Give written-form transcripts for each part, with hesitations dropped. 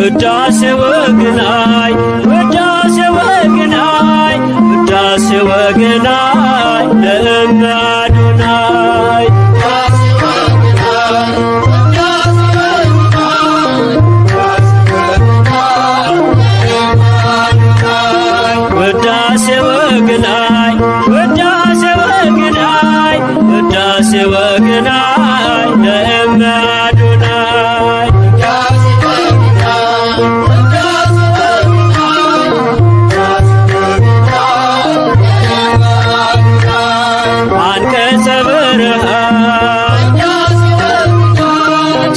ውዳሴ ወግናይ ውዳሴ ወግናይ ውዳሴ ወግናይ ለእመ አዶናይ ውዳሴ ወግናይ ውዳሴ ወግናይ ውዳሴ ወግናይ ለእመ አዶናይ አንቀጸ ብርሃን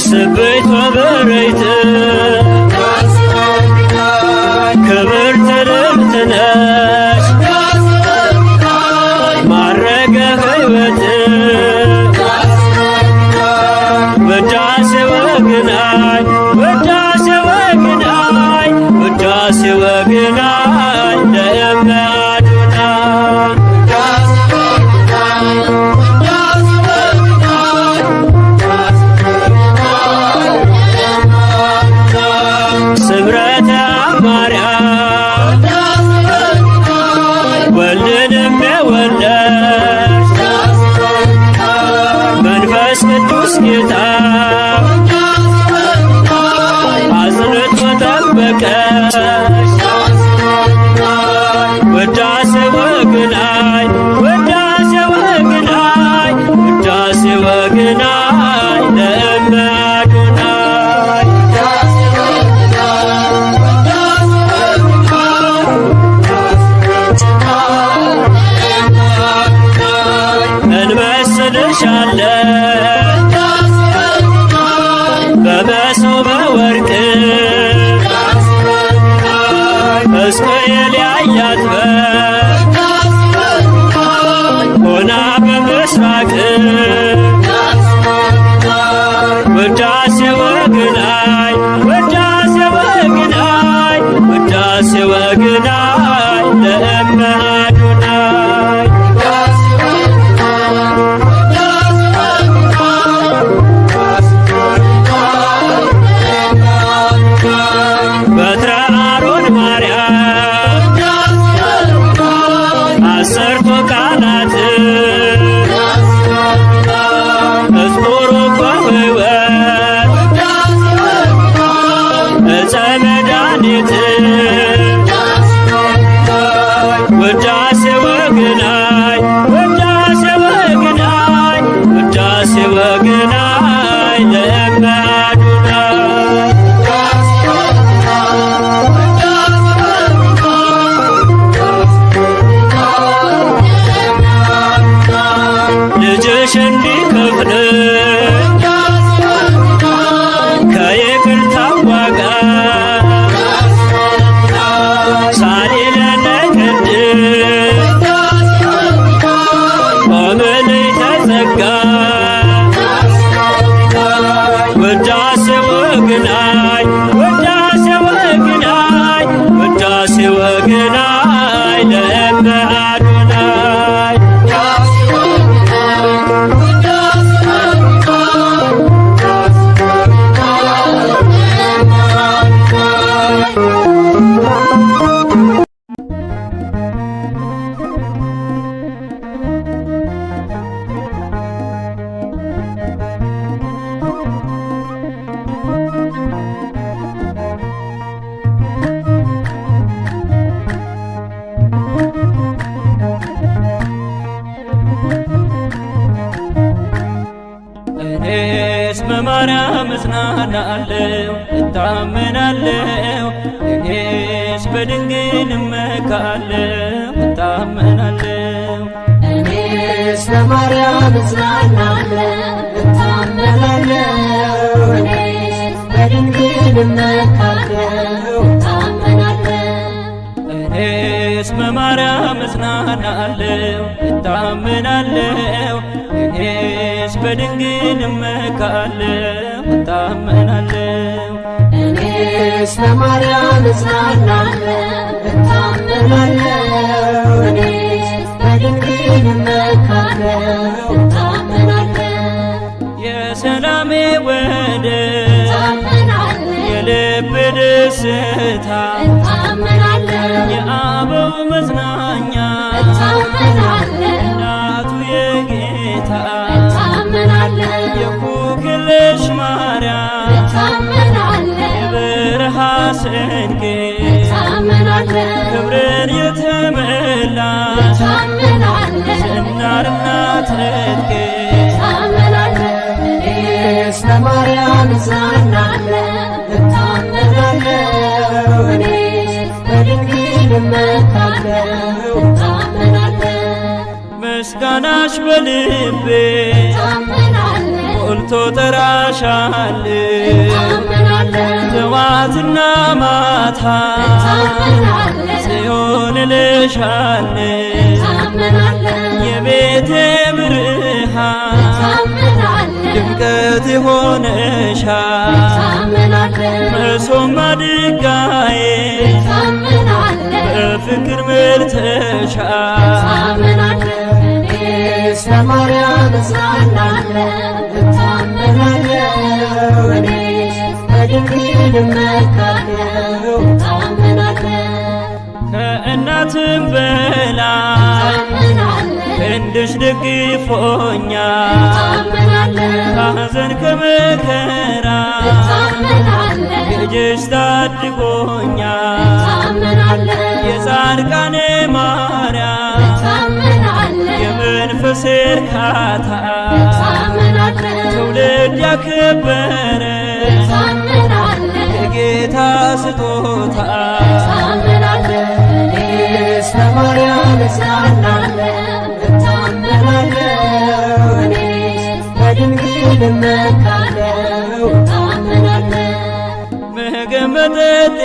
ስብእት ወበረይት ክብርት ርብት ነሽ ማረገ ሕይወት ውዳሴ ወግናይ ውዳሴ ወግናይ ውዳሴ ወግናይ ለእመ አዶናይ ስምረተ ማርያም ወልድንም የወለድሽ መንፈስ ቅዱስ ጌታ አጽንቶ ጠበቀሽ ውዳሴ ወግናይ ውዳሴ ወግናይ ውዳሴ ወግናይ ለእመ አዶናይ እንመስልሻለን በመሶበ ወርቅ ሕዝቅኤል ያያት ሆና በምስራቅ ውዳሴ ወግናይ ውዳሴ ወግናይ ውዳሴ ወግናይ ለእመ አዶናይ በትረ አሮን ማርያም አሰርቶ ቃላት እዝሙሩ በሕይወት ዕፀ መድኃኒት ውዳሴ ወግናይ ውዳሴ ወግናይ ውዳሴ ወግናይ ለእመ አዶናይ ልጅሽ እንዲከፍል ከይቅርታው ዋጋ ሳሊለነ ቅድስት ኦምልዕተ ጸጋ ውዳሴ ወግናይ ውዳሴ ወግናይ ውዳሴ ወግናይ ለእመ አዶናይ እኔስ በማርያም እጽናናለሁ እታመናለሁ እኔስ በድንግል እመካለሁ እታመናለሁ እኔስ በማርያም እጽናናለሁ እታመናለሁ እኔስ በድንግል እመካለሁ እታመናለሁ እኔስ በማርያም እጽናናለሁ እታመናለሁ እኔስ በድንግል እመካለሁ እታመናለሁ እኔስ በማርያም እጽናናለሁ እታመናለሁ እኔስ በድንግል እመካለሁ እታመናለሁ የሰላሜ ወደብ የልብ ደስታ እታመናለሁ የአበው መዝናኛ እታመናለሁ እናቱ የጌታ እታመናለሁ የኩክልሽ ማርያም እታመናለሁ የበረሃ ስንቅ እታመናለሁ ክብርን የተመላሽ እታመናለሁ ዝናርና ትጥቅ እታመናለሁ እኔስ በማርያም እጽናናለሁ እታመናለሁ እኔስ በድንግል እመካለሁ እታመናለሁ ምስጋናሽ በልቤ እታመናለሁ ሞልቶ ጠራሻል እታመናለሁ ጠዋትና ማታ እታመናለሁ ጽዮን እልሻል እታመናለሁ የቤቴ ብርሃን እታመናለሁ ድምቀት የሆነሻል እታመናለሁ መሶብ ማድጋዬ እታመናለሁ በፍቅር ምርተሻል እታመናለሁ እኔስ በማርያም እጽናናለሁ እታመናለሁ እኔስ በድንግል እመካለሁ እታመናለሁ ከእናትም በላይ እታመናለሁ ክንድሽ ደግፎኛል እታመናለሁ ከሐዘን ከመከራ እታመናለሁ ልጅሽ ታድጎኛል እታመናለሁ የጻድቃኔ ማርያም እታመናለሁ የመንፈስ እርካታ እታመናለሁ ትውልድ ያከበረ እታመናለሁ የጌታ ስጦታ እታመናለሁ እኔስ በማርያም እጽናናለሁ እታመናለሁ እኔስ በድንግል እመካለሁ እታመናለሁ ምግብ መጠጤ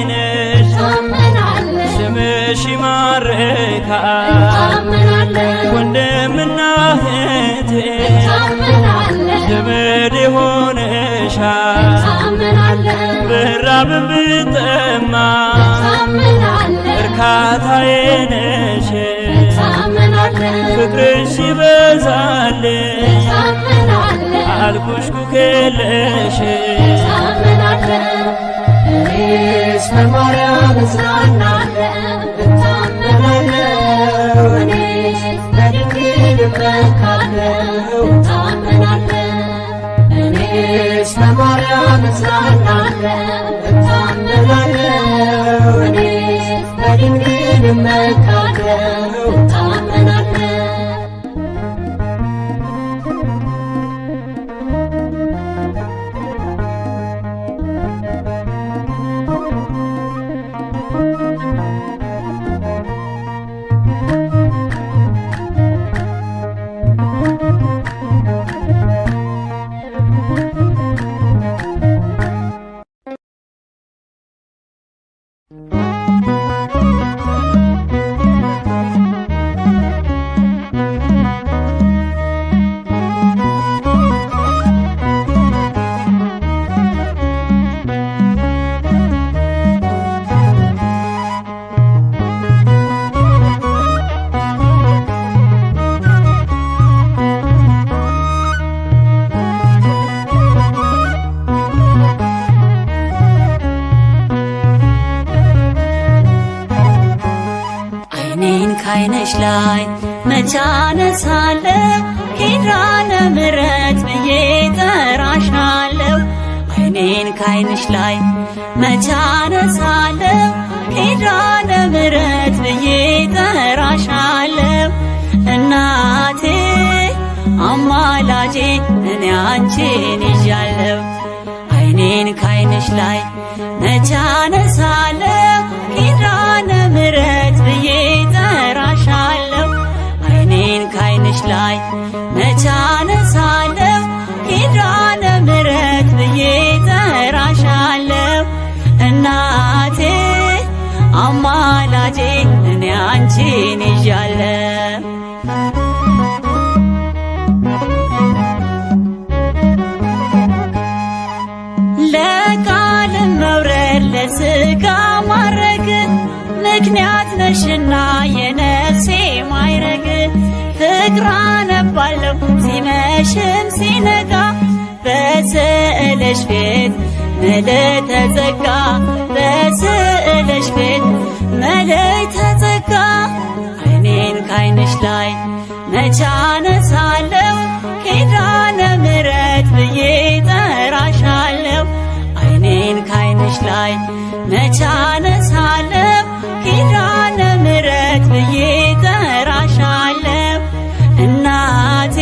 ነሽ እታመናለሁ ስምሽ ይማርካል እታመናለሁ ወንድምና እህቴ እታመናለሁ ዘመድ የሆነሻል እታመናለሁ ብራብ ብጠማ እታመናለሁ እርካታዬ ነሽ እታመናለሁ ፍቅርሽ ይበዛል እታመናለሁ አልኩሽ ኩክልሽ እታመናለሁ እኔስ በማርያም እጽናናለሁ እታመናለሁ እኔስ በድንግል እመካለሁ እታመናለሁ እኔስ በማርያም እጽናናለሁ እታመናለሁ እኔስ በድንግል እመካለሁ እታመናለሁ ከዓይንሽ ላይ መቼ አነሳለሁ ኪዳነ ምሕረት ብዬ ጠራሻለሁ። ዓይኔን ከዓይንሽ ላይ መቼ አነሳለሁ ኪዳነ ምሕረት ብዬ ጠራሻለሁ። እናቴ አማላጄ እኔ አንቺን ይዣለሁ። ዓይኔን ከዓይንሽ ላይ መቼ አነሳለሁ ኪዳነ ምሕረት ብዬ ጠራሻለሁ። ዓይኔን ከዓይንሽ ላይ መቼ አነሳለሁ ኪዳነ ምሕረት ብዬ ጠራሻለሁ። እናቴ አማላጄ እኔ አንቺን ይዣለሁ። ለቃልም መውረድ ለሥጋ ማረግ ምክንያት ነሽና የነፍሴ ማይረግ ፍቅር አነባለሁ ሲመሽም ሲነጋ በስዕልሽ ፊት መልዕልተ ጸጋ በስዕልሽ ፊት መልዕልተ ጸጋ ዓይኔን ካይንሽ ላይ መቼ አነሳለሁ ኪዳነ ምሕረት ብዬ ጠራሻለሁ። ዓይኔን ካይንሽ ላይ መቼ አነሳለሁ ኪዳነ ምሕረት ብዬ ጠራሻለሁ። እናቴ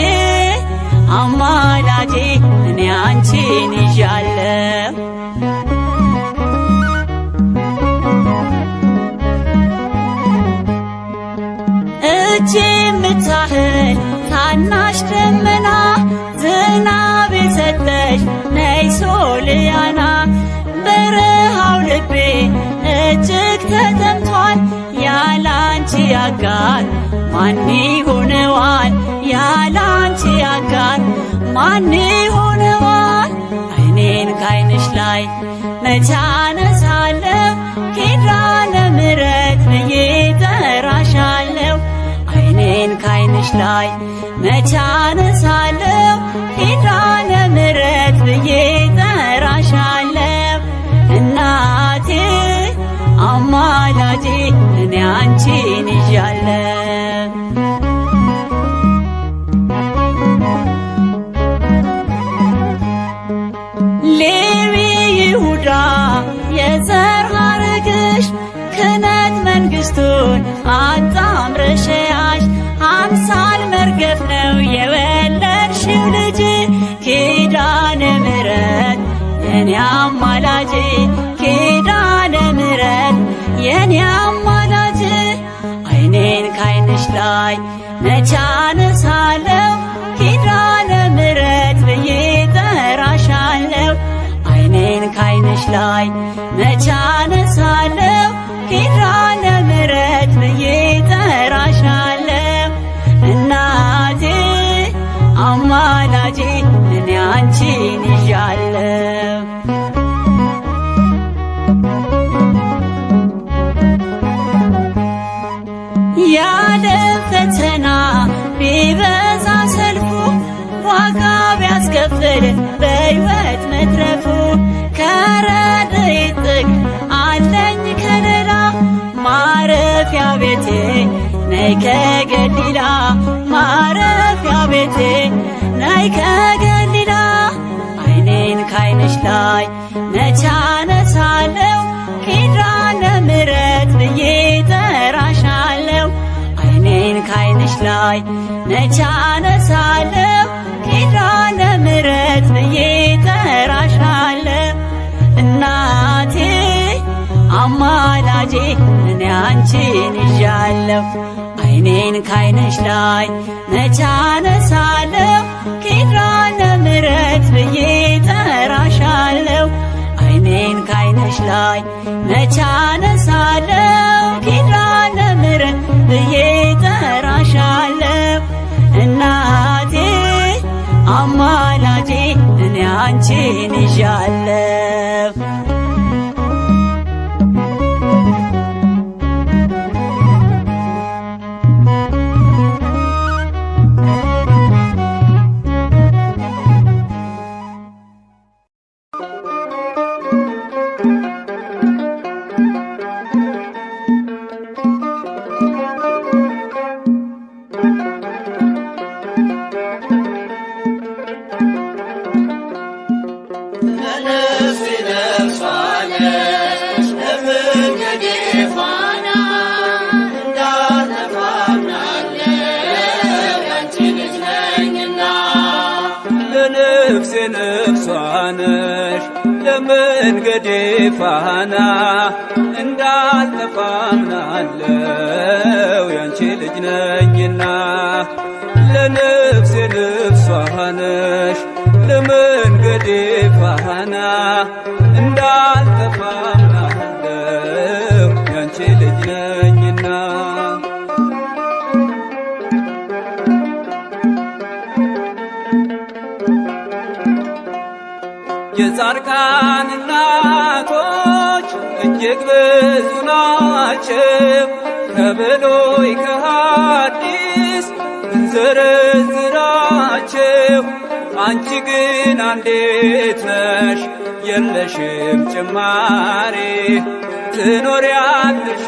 አማላጄ እኔ አንቺን ይዣለሁ። እጅ የምታህል ታናሽ ደመና ዝናብ የሰጠሽ ነይ ሶልያና በረሃው ልቤ እጅግ ተጠምቷል ያላንቺ አጋር ማን ይሆነዋል? ያላንቺ አጋር ማን ይሆነዋል? ዓይኔን ካይንሽ ላይ መቼ አነሳለሁ ኪዳነ ምሕረት ብዬ ጠራሻለሁ። ዓይኔን ካይንሽ ላይ መቼ አነሳለሁ ኪዳነ ምሕረት ብዬ ጠራሻለሁ። እናቴ አማላጄ እኔ አንቺን ይዣለሁ። ሌዊ ይሁዳ የዘር ሐረግሽ ክህነት መንግሥቱን አጣምረሽ ያሽ አምሳል መርገፍ ነው የወለድሽው ልጅ ኪዳነ ምሕረት የኔ አማላጅ ኪዳነ ምሕረት የኔ አማላጅ ዓይኔን ካይንሽ ላይ መቼ አነሳለሁ ኪዳነ ምሕረት ብዬ ጠራሻለሁ። ዓይኔን ካይንሽ ላይ መቼ አነሳለሁ ኪዳነ ምሕረት ብዬ ጠራሻለሁ። እናቴ አማላጄ እኔ አንቺን ይዣለሁ። ያለም ፈተና ቢበዛ ሰልፉ ዋጋ ቢያስከፍል በሕይወት መትረፉ ከረድኤት ጥግ አለኝ ከለላ ማረፊያ ቤቴ ነይ ከገሊላ ማረፊያ ቤቴ ነይ ከገሊላ ዓይኔን ካይንሽ ላይ መቼ አነሳለሁ ኪዳነ ምሕረት ብዬ ጠራሻለሁ። ዓይኔን ካይንሽ ላይ መቼ አነሳለሁ ኪዳነ ምሕረት ብዬ ጠራሻለሁ። እናቴ አማላጄ እኔ አንቺን ይዣለሁ። ዓይኔን ካይንሽ ላይ መቼ አነሳለሁ ኪዳነ ምሕረት ብዬ ጠራሻለሁ። ዓይኔን ካይንሽ ላይ መቼ አነሳለሁ ኪዳነ ምሕረት ብዬ ጠራሻለሁ። እናቴ አማላጄ እኔ አንቺን ይዣለሁ። ነፍሷነሽ ለመንገዴ ፋና እንዳልጠፋ አምናለሁ ያንቺ ልጅ ነኝና ለነፍሴ ነፍሷነሽ ለመንገዴ ፋና እንዳልጠፋ አምናለሁ ያንቺ ልጅ ነኝና የጻድቃን እናቶች እጅግ ብዙ ናቸው ከብሉይ ከሐዲስ ብንዘረዝራቸው አንቺ ግን አንዲት ነሽ የለሽም ጭማሪ ትኖሪያለሽ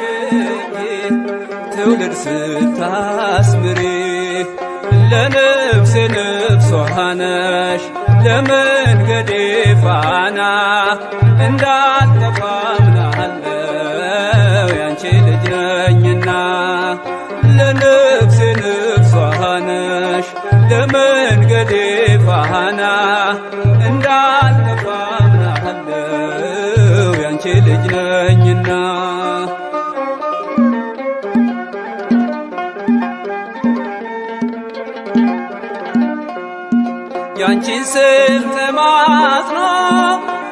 ትውልድ ስታስምሪ ለነፍሴ ነፍሷ ነሽ ለመንገዴ ፋና እንዳልጠፋ አምናለሁ ያንቺ ልጅ ነኝና ለነፍሴ ነፍሷ ነሽ ለመንገዴ ፋና እንዳልጠፋ አምናለሁ ያንቺ ልጅ ነኝና ያንቺን ስም ተማጽኖ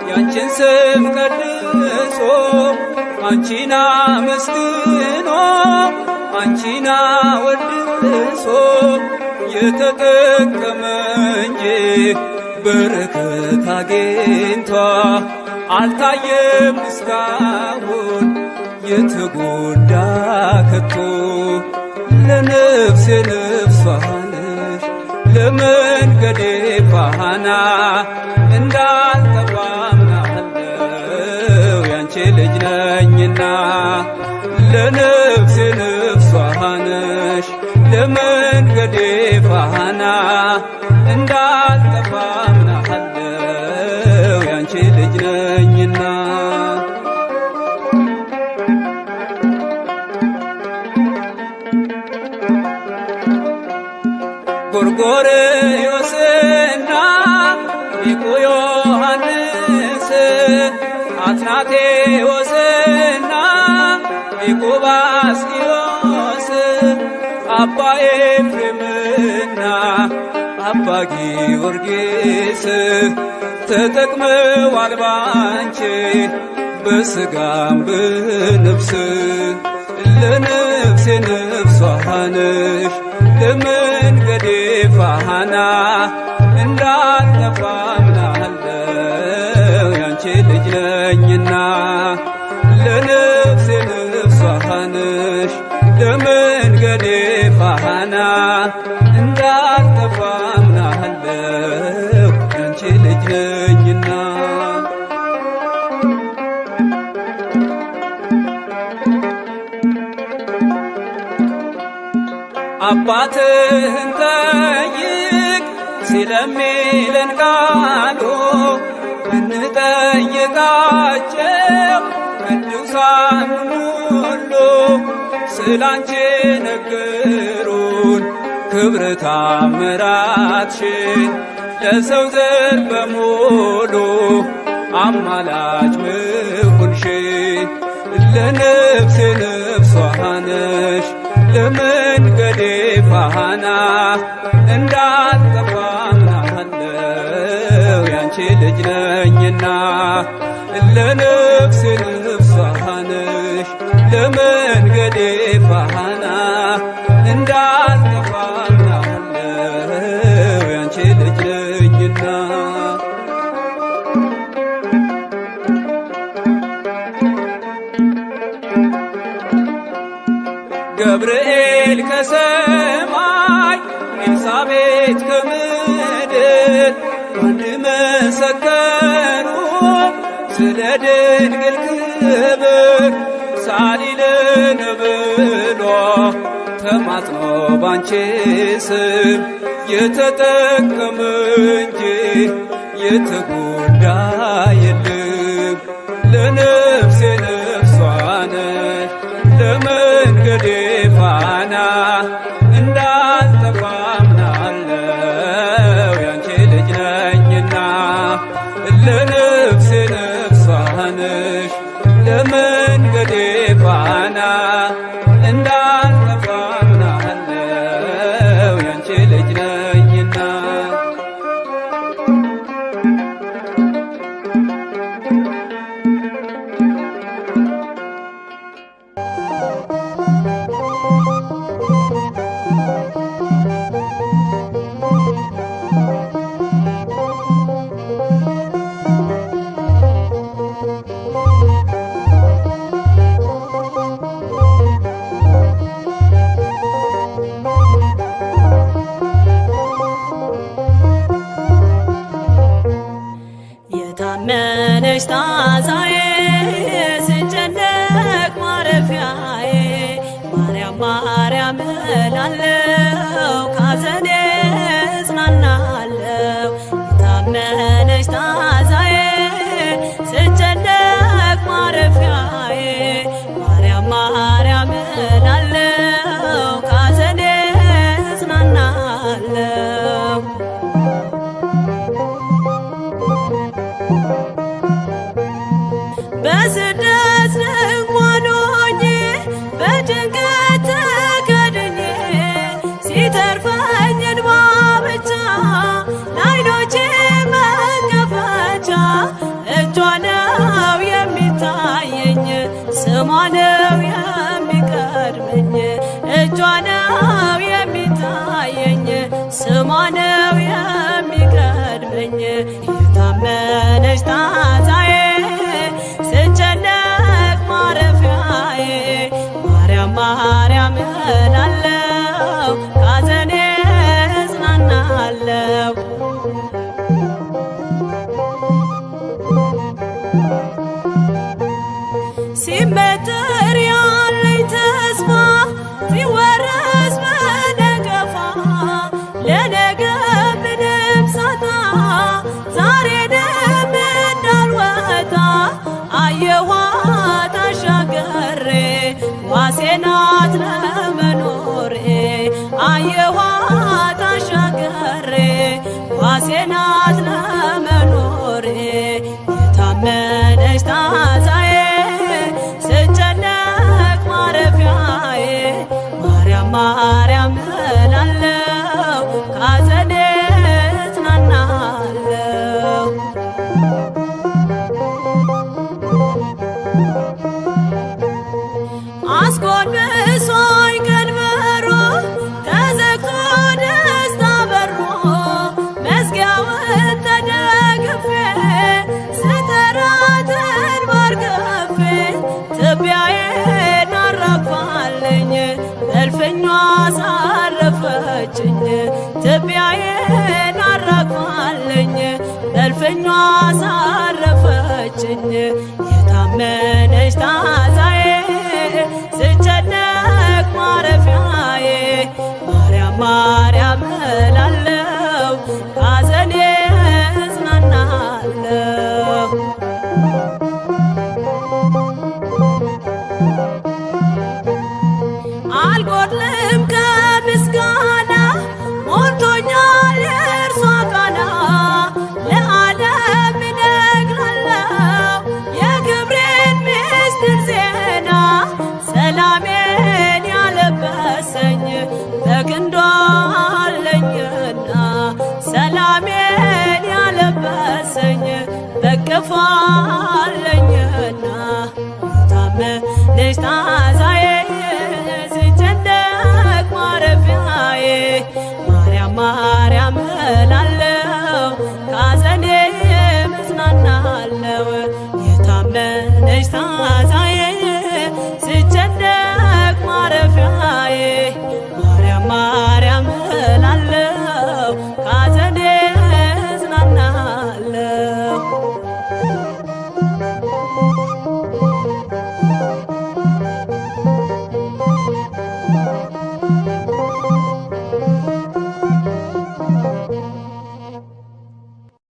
ያንቺን ስም ቀድሶ አንቺን አመስግኖ አንቺን አወድሶ የተጠቀመ እንጂ በረከት አግኝቷ አልታየም እስካሁን የተጎዳ ከቶ ለነፍሴ ነፍሷ ነሽ ለመንገዴ ፋና እንዳልጠፋ አምናለሁ ያንቺ ልጅ ነኝና ለነፍሴ ነፍሷ ነሽ ለመንገዴ ፋና እንዳልጠፋ አምናለሁ ያንቺ ልጅ ነኝና ጎርጎርዮስና ሊቁ ዮሐንስ አትናቴዎስና ሊቁ ባስልዮስ አባ ኤፍሬምና አባ ጊዮርጊስ ተጠቅመዋል ባንቺ በሥጋም በነፍስ ለነፍሴ ነፍሷ ነሽ ለመንገዴ ፋና እንዳልጠፋ አምናለሁ ያንቺ ልጅ ነኝና ለነፍሴ ነፍሷ ነሽ ለመንገዴ ፋና እንዳልጠፋ አምናለሁ ያንቺ ልጅ ነኝና አባትህን ጠይቅ ሲለሚለን ቃሉ ብንጠይቃቸው ቅዱሳኑን ሁሉ ስላንቺ ነገሩን ክብር ታምራትሽን ለሰው ዘር በሙሉ አማላጅ መሆንሽን ለነፍሴ ነፍሷ ነሽ ለመንገዴ ፋና እንዳልጠፋ አምናለሁ ያንቺ ልጅ ነኝና ለነፍሴ ነፍሷ ነሽ ለመንገዴ ፋና እንዳልጠፋ አምናለሁ ያንቺ ልጅ ነኝና ገብርኤል ከሰማይ ኤልሳቤጥ ከምድር አንድ መሰከሩ ስለ ድንግል ክብር ሳሊለን ብሎ ተማጽኖ ባንቺ ስም የተጠቀመ እንጂ የተጎዳ የለም ለነፍሴ ነፍሷ ነሽ ለመንገዴ ፋና እንዳልጠፋ አምናለሁ ያንቺ ልጅ ነኝና ለነፍሴ ነፍሷ ነሽ ለመንገዴ ፋና እንዳልጠፋ አምናለሁ ያንቺ ልጅ ነኝና በስደት ድንኳን ሆኜ በጭንቀት ተከድኜ ሲተርፈኝ እንባ ብቻ ለዓይኖቼ መከፈቻ እጇ ነው የሚታየኝ ስሟ ነው የሚቀድመኝ እጇ ነው የሚታየኝ ስሟ ነው የሚቀድመኝ የታመነች ታዛዬ ስጨነቅ ማረፊያዬ ማርያም ማርያም እላለሁ ካዘኔ እጽናናለሁ። ሲመትር ያለኝ ተስፋ ሲወረስ በነቀፋ ለነገ ምንም ሳጣ ዛሬንም እንዳልወጣ አየኋት አሻግሬ ዋሴ ናት ለመኖሬ አየኋት አሻግሬ ዋሴ ናት ለመኖሬ የታመነች ታዛዬ ስጨነቅ ማረፊያዬ ማርያም ማርያም እላለሁ ካዘኔ እጽናናለሁ። አስጎንብሶኝ ቀንበሮ ተዘግቶ ደስታ በሮ መዝጊያውን ተደግፌ ስጠራት እንባር ገፌ ትቢያዬን አራግፋለኝ በእልፍኟ አሳረፈችኝ ትቢያዬን አራግፋለኝ በእልፍኟ አሳረፈችኝ የታመነች ታዛዬ ስጨነቅ ማረፊያዬ ማርያም ማርያም እላለሁ ካዘኔ እጽናናለሁ። አልጎድልም ከምስጋና ሞልቶኛል የእርሷ ቃና ለዓለም እነግራለሁ የክብሬን ምስጢር ዜና ሰላሜን ያለበሰኝ በክንዷ አለኝና ሰላሜን ያለበሰኝ በቅፏ አለኝና የታመነች ታዛዬ ስጨነቅ ማረፊያዬ ማርያም ማርያም እላለሁ